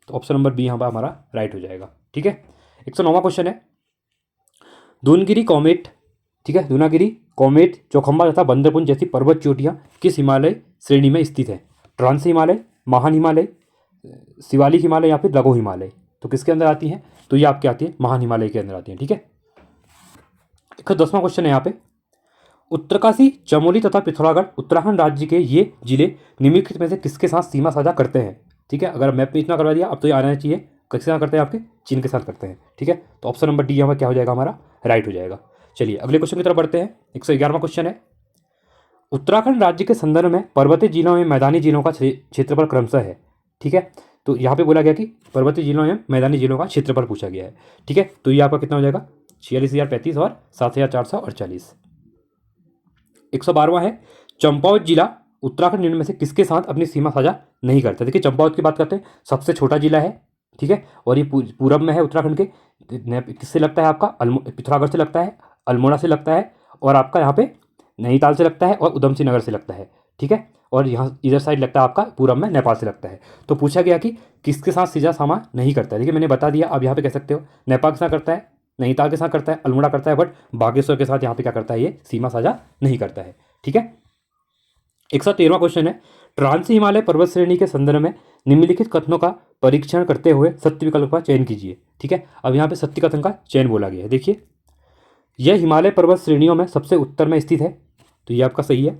तो ऑप्शन नंबर बी यहाँ पर हमारा राइट हो जाएगा। ठीक है, 109वां क्वेश्चन है, दूनगिरी कॉमेट, ठीक है, दूनागिरी, कॉमेट, चौखंबा तथा बंदरपुंज जैसी पर्वत चोटियाँ किस हिमालय श्रेणी में स्थित है, ट्रांस हिमालय, महान हिमालय, शिवालिक हिमालय या फिर लघु हिमालय, तो किसके अंदर आती हैं, तो ये आपके आती है महान हिमालय के अंदर आती हैं। ठीक है, 10वां क्वेश्चन है यहाँ पे, उत्तरकाशी, चमोली तथा पिथौरागढ़ उत्तराखंड राज्य के ये जिले निम्नलिखित में से किसके साथ सीमा साझा करते हैं। ठीक है, अगर मैप में इतना करवा दिया अब तो ये आना चाहिए, किसके साथ करते हैं, आपके चीन के साथ करते हैं। ठीक है, तो ऑप्शन नंबर डी यहाँ क्या हो जाएगा, हमारा राइट हो जाएगा। चलिए अगले क्वेश्चन की तरफ बढ़ते हैं। 111वां क्वेश्चन है, उत्तराखंड राज्य के संदर्भ में पर्वतीय जिलों में मैदानी जिलों का क्षेत्रफल क्रमशः है। ठीक है, तो यहाँ पे बोला गया कि पर्वतीय जिलों में मैदानी जिलों का क्षेत्रफल पूछा गया है। ठीक है, तो ये आपका कितना हो जाएगा, 46,035 और 7,448। 112वां है, चंपावत जिला उत्तराखंड निम्न में से किसके साथ अपनी सीमा साझा नहीं करता। देखिए चंपावत की बात करते हैं, सबसे छोटा जिला है, ठीक है, और ये पूरब में है उत्तराखंड के। किससे लगता है आपका, पिथौरागढ़ से लगता है, अल्मोड़ा से लगता है, और आपका यहाँ पे नैनीताल से लगता है, और उधम सिंह नगर से लगता है, ठीक है, और यहाँ इधर साइड लगता है आपका पूरब में नेपाल से लगता है। तो पूछा गया कि किसके साथ सीधा सामा नहीं करता है। देखिए मैंने बता दिया, आप यहाँ पे कह सकते हो नेपाल के साथ करता है, नैनीताल के साथ करता है, अल्मोड़ा करता है, बट बागेश्वर के साथ यहाँ पे क्या करता है, ये सीमा साझा नहीं करता है, ठीक है। 113वां क्वेश्चन है, ट्रांस हिमालय पर्वत श्रेणी के संदर्भ में निम्नलिखित कथनों का परीक्षण करते हुए सत्य विकल्प का चयन कीजिए, ठीक है। अब यहाँ पे सत्य कथन का चयन बोला गया है। देखिए, यह हिमालय पर्वत श्रेणियों में सबसे उत्तर में स्थित है, तो ये आपका सही है।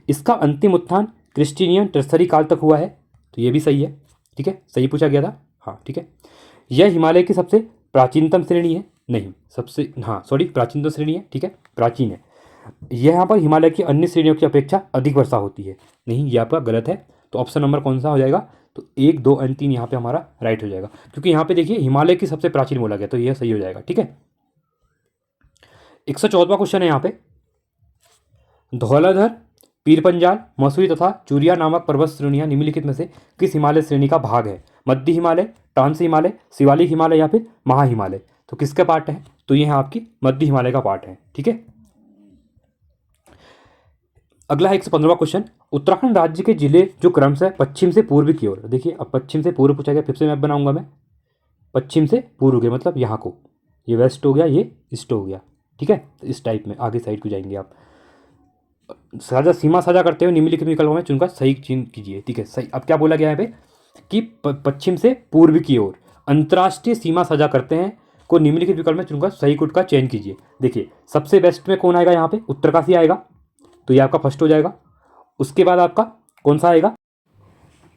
इसका अंतिम उत्थान क्रिस्टिनियन टर्सरी काल तक हुआ है, तो ये भी सही है, ठीक है, सही पूछा गया था, हाँ ठीक है। यह हिमालय की सबसे प्राचीनतम श्रेणी है, नहीं सबसे, हाँ सॉरी, प्राचीनतम श्रेणी है, ठीक है, प्राचीन है। यह यहाँ पर हिमालय की अन्य श्रेणियों की अपेक्षा अधिक वर्षा होती है, नहीं ये आपका गलत है। तो ऑप्शन नंबर कौन सा हो जाएगा, तो 1, 2 और 3 यहाँ पे हमारा राइट हो जाएगा, क्योंकि यहाँ पे देखिए हिमालय की सबसे प्राचीन बोला गया, तो यह सही हो जाएगा, ठीक है। 114वां क्वेश्चन है यहाँ पे, धौलाधर, पीरपंजाल, मसूरी तथा चूरिया नामक पर्वत श्रेणियां निम्नलिखित में से किस हिमालय श्रेणी का भाग है। मध्य हिमालय, ट्रांस हिमालय, शिवालिक हिमालय या फिर महा हिमालय। तो किसका पार्ट है, तो ये है आपकी मध्य हिमालय का पार्ट है, ठीक है। अगला है 115वां क्वेश्चन, उत्तराखंड राज्य के जिले जो क्रमशः पश्चिम से पूर्व की ओर, देखिए अब पश्चिम से पूर्व पूछा गया, फिर से मैप बनाऊंगा मैं, पश्चिम से पूर्व के मतलब यहाँ को, ये वेस्ट हो गया, ये ईस्ट हो गया, ठीक है। तो इस टाइप में आगे साइड को जाएंगे आप, साझा सीमा साझा करते हुए निम्नलिखित विकल्पों में चुनकर सही चीन कीजिए, ठीक है। सही, अब क्या बोला गया है यहाँ पे कि पश्चिम से पूर्व की ओर अंतर्राष्ट्रीय सीमा साझा करते हैं को निम्नलिखित विकल्प में चुनकर सही कूट का चयन कीजिए। देखिए सबसे बेस्ट में कौन आएगा यहाँ पे, उत्तरकाशी आएगा, तो ये आपका फर्स्ट हो जाएगा। उसके बाद आपका कौन सा आएगा,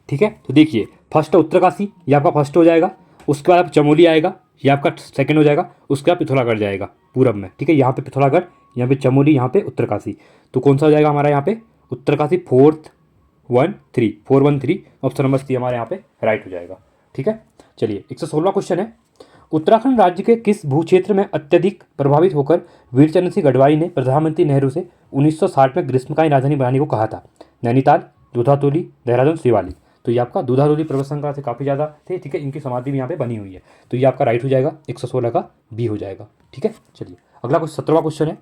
ठीक है, तो देखिए फर्स्ट उत्तरकाशी, ये आपका फर्स्ट हो जाएगा। उसके बाद चमोली आएगा, ये आपका सेकंड हो जाएगा। उसके बाद पिथौरागढ़ जाएगा पूरब में, ठीक है, यहाँ पे पिथौरागढ़, यहाँ पे चमोली, यहाँ पे उत्तरकाशी। तो कौन सा हो जाएगा हमारा यहाँ पे उत्तरकाशी 413 ऑप्शन नंबर सी हमारे यहाँ पे राइट हो जाएगा, ठीक है। चलिए 116वां क्वेश्चन है, उत्तराखंड राज्य के किस भू क्षेत्र में अत्यधिक प्रभावित होकर वीरचंद्र सिंह गढ़वाई ने प्रधानमंत्री नेहरू से 1960 में ग्रीष्मकालीन राजधानी बनाने को कहा था। नैनीताल, दूधातोली, देहरादून, शिवालिक। तो ये आपका दूधातोली पर्वत श्रृंखला से काफ़ी ज़्यादा थे, ठीक है, इनकी समाधि भी यहाँ पे बनी हुई है, तो ये आपका राइट हो जाएगा, 116 का बी हो जाएगा, ठीक है। चलिए अगला 17वां क्वेश्चन है,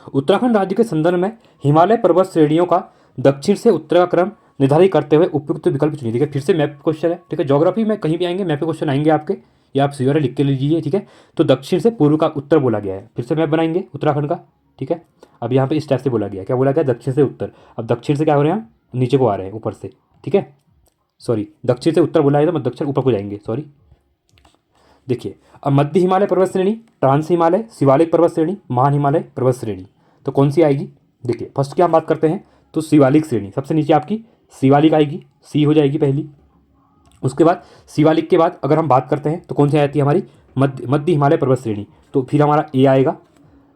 उत्तराखंड राज्य के संदर्भ में हिमालय पर्वत श्रेणियों का दक्षिण से उत्तर का क्रम निर्धारित करते हुए उपयुक्त विकल्प चुनिए। देखिए फिर से मैप क्वेश्चन है, ठीक है, ज्योग्राफी में कहीं भी आएंगे मैप क्वेश्चन आएंगे आपके, या आप सीधे लिख के लीजिए, ठीक है। तो दक्षिण से पूर्व का उत्तर बोला गया है, फिर से मैप बनाएंगे उत्तराखंड का, ठीक है। अब यहाँ पे इस टाइप से बोला गया, क्या बोला गया, दक्षिण से उत्तर। अब दक्षिण से क्या हो रहे हैं, नीचे को आ रहे हैं ऊपर से, ठीक है, सॉरी दक्षिण से उत्तर बोला है तो दक्षिण ऊपर को जाएंगे, सॉरी। देखिए अब मध्य हिमालय पर्वत श्रेणी, ट्रांस हिमालय, शिवालिक पर्वत श्रेणी, महान हिमालय पर्वत श्रेणी, तो कौन सी आएगी। देखिए फर्स्ट की हम बात करते हैं तो शिवालिक श्रेणी, सबसे नीचे आपकी शिवालिक आएगी, सी हो जाएगी पहली। उसके बाद शिवालिक के बाद अगर हम बात करते हैं तो कौन सी आती है हमारी मध्य हिमालय पर्वत श्रेणी, तो फिर हमारा ए आएगा।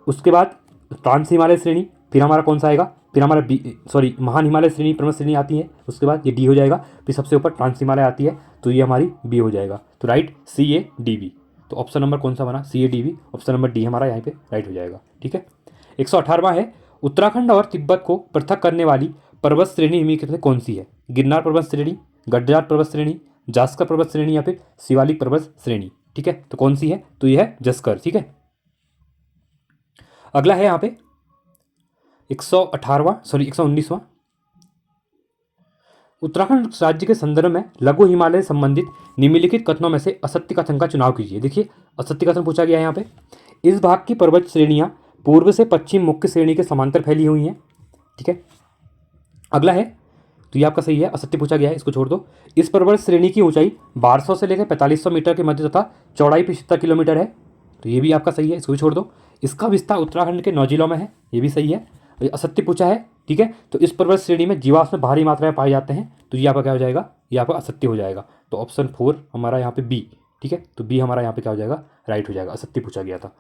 उसके बाद ट्रांस हिमालय श्रेणी, फिर हमारा कौन सा आएगा, फिर हमारा बी, सॉरी महान हिमालय श्रेणी पर्वत श्रेणी आती है। उसके बाद ये डी हो जाएगा, फिर सबसे ऊपर ट्रांस हिमालय आती है, तो ये हमारी बी हो जाएगा। तो राइट CADB, तो ऑप्शन नंबर कौन सा बना, CADB, ऑप्शन नंबर डी हमारा यहाँ पे राइट हो जाएगा, ठीक है। 118वां है, उत्तराखंड और तिब्बत को पृथक करने वाली पर्वत श्रेणी निम्नलिखित में कौन सी है। गिरनार पर्वत श्रेणी, गड्ढार पर्वत श्रेणी, जास्कर पर्वत श्रेणी या फिर शिवालिक पर्वत श्रेणी, ठीक है। तो कौन सी है, तो यह है जस्कर, ठीक है। अगला है यहाँ पे 119वां, उत्तराखंड राज्य के संदर्भ में लघु हिमालय संबंधित निम्नलिखित कथनों में से असत्य कथन का चुनाव कीजिए। देखिए असत्य कथन पूछा गया है यहाँ पे, इस भाग की पर्वत श्रेणियां पूर्व से पश्चिम मुख्य श्रेणी के समांतर फैली हुई हैं, ठीक है। अगला है, तो ये आपका सही है, असत्य पूछा गया है, इसको छोड़ दो। इस पर्वत श्रेणी की ऊंचाई 1200 से लेकर 4500 मीटर के मध्य तथा चौड़ाई 75 किलोमीटर है, तो ये भी आपका सही है, इसको भी छोड़ दो। इसका विस्तार उत्तराखंड के 9 जिलों में है, ये भी सही है। असत्य पूछा है, ठीक है। तो इस पर्वत श्रेणी में जीवाश्म भारी मात्रा में पाए जाते हैं, तो ये आपका क्या हो जाएगा, ये आपका असत्य हो जाएगा। तो ऑप्शन 4 हमारा यहाँ पे बी, ठीक है, तो बी हमारा यहाँ पे क्या हो जाएगा, राइट हो जाएगा, असत्य पूछा गया था।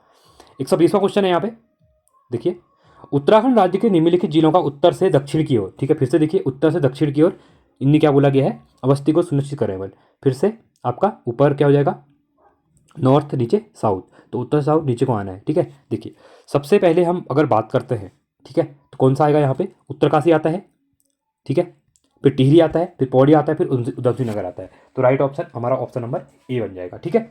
120वां क्वेश्चन है यहाँ पे, देखिए उत्तराखंड राज्य के निम्नलिखित जिलों का उत्तर से दक्षिण की ओर, ठीक है, फिर से देखिए उत्तर से दक्षिण की ओर इन्हें क्या बोला गया है, अवस्थी को सुनिश्चित करें। फिर से आपका ऊपर क्या हो जाएगा, नॉर्थ नीचे साउथ, तो उत्तर साउथ नीचे को आना है, ठीक है। देखिए सबसे पहले हम अगर बात करते हैं, ठीक है, तो कौन सा आएगा यहाँ पे, उत्तरकाशी आता है, ठीक है, फिर टिहरी आता है, फिर पौड़ी आता है, फिर उधमसिंह नगर आता है। तो राइट ऑप्शन हमारा ऑप्शन नंबर ए बन जाएगा, ठीक है।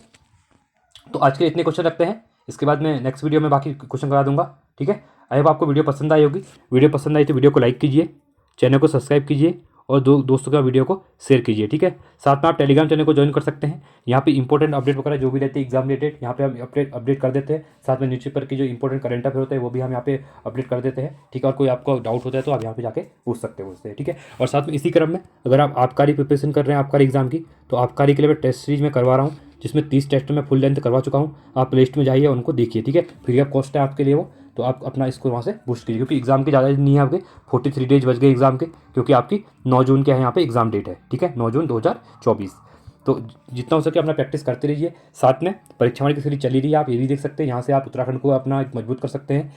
तो आज के इतने क्वेश्चन रखते हैं, इसके बाद मैं नेक्स्ट वीडियो में बाकी क्वेश्चन करा दूंगा, ठीक है। आई होप आपको वीडियो पसंद आई होगी। वीडियो पसंद आई तो वीडियो को लाइक कीजिए, चैनल को सब्सक्राइब कीजिए और दोस्तों का वीडियो को शेयर कीजिए, ठीक है। साथ में आप टेलीग्राम चैनल को ज्वाइन कर सकते हैं, यहाँ पे इंपॉर्टेंट अपडेट वगैरह जो भी रहते हैं एग्जाम रिलेटेड यहाँ पे हम अपडेट कर देते हैं। साथ में न्यूज़पेपर की जो इंपॉर्टेंट करंट अफेयर होते हैं वो भी हम यहाँ पे अपडेट कर देते हैं, ठीक है। और कोई आपको डाउट होता है तो आप यहाँ पे जाके पूछ सकते हो उससे, ठीक है। और साथ में इसी क्रम में अगर आप आबकारी प्रिपरेशन कर रहे हैं आबकारी एग्जाम की, तो आबकारी के लिए मैं टेस्ट सीरीज में करवा रहा हूँ, जिसमें 30 टेस्ट में फुल लेंथ करवा चुका हूँ। आप प्लेलिस्ट में जाइए उनको देखिए, ठीक है, फ्री ऑफ कॉस्ट है आपके लिए वो, तो आप अपना इसको वहाँ से बूस्ट कीजिए, क्योंकि एग्जाम के ज़्यादा दिन नहीं है आपके, 43 डेज बच गए एग्जाम के, क्योंकि आपकी 9 जून के यहाँ पे एग्जाम डेट है, ठीक है, 9 जून 2024। तो जितना हो सके अपना प्रैक्टिस करते रहिए। साथ में परीक्षा वाली की सीरीज चली रही है, आप ये भी देख सकते हैं, यहाँ से आप उत्तराखंड को अपना एक मजबूत कर सकते हैं।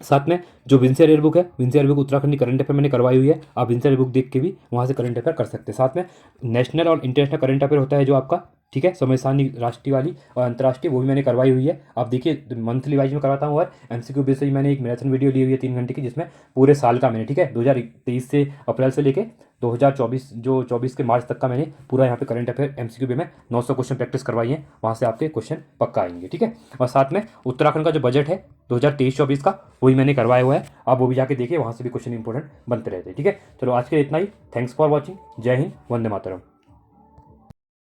साथ में जो विंसेर एयर बुक है, विंसेर एयर बुक उत्तराखंड की करंट अफेयर मैंने करवाई हुई है, आप विंसेर एयर बुक देख के भी वहाँ से करंट अफेयर कर सकते हैं। साथ में नेशनल और इंटरनेशनल करंट अफेयर होता है जो आपका, ठीक है, समय सारणी राष्ट्रीय वाली और अंतर्राष्ट्रीय, वो भी मैंने करवाई हुई है। आप देखिए मंथली वाइज में करवाता हूँ, और एमसीक्यू बेस से मैंने एक मैराथन वीडियो ली हुई है 3 घंटे की, जिसमें पूरे साल का मैंने, ठीक है, 2023 से अप्रैल से लेके 2024 जो 24 के मार्च तक का मैंने पूरा यहाँ पे करंट अफेयर एमसीक्यू पे में 900 क्वेश्चन प्रैक्टिस करवाई है, वहाँ से आपके क्वेश्चन पक्का आएंगे, ठीक है। और साथ में उत्तराखंड का जो बजट है 2023-24 का, वही मैंने करवाया हुआ है, आप वो भी जाके देखिए, वहाँ से भी क्वेश्चन इंपॉर्टेंट बनते रहते हैं, ठीक है। चलो आज के लिए इतना ही, थैंक्स फॉर वॉचिंग, जय हिंद, वंदे मातरम।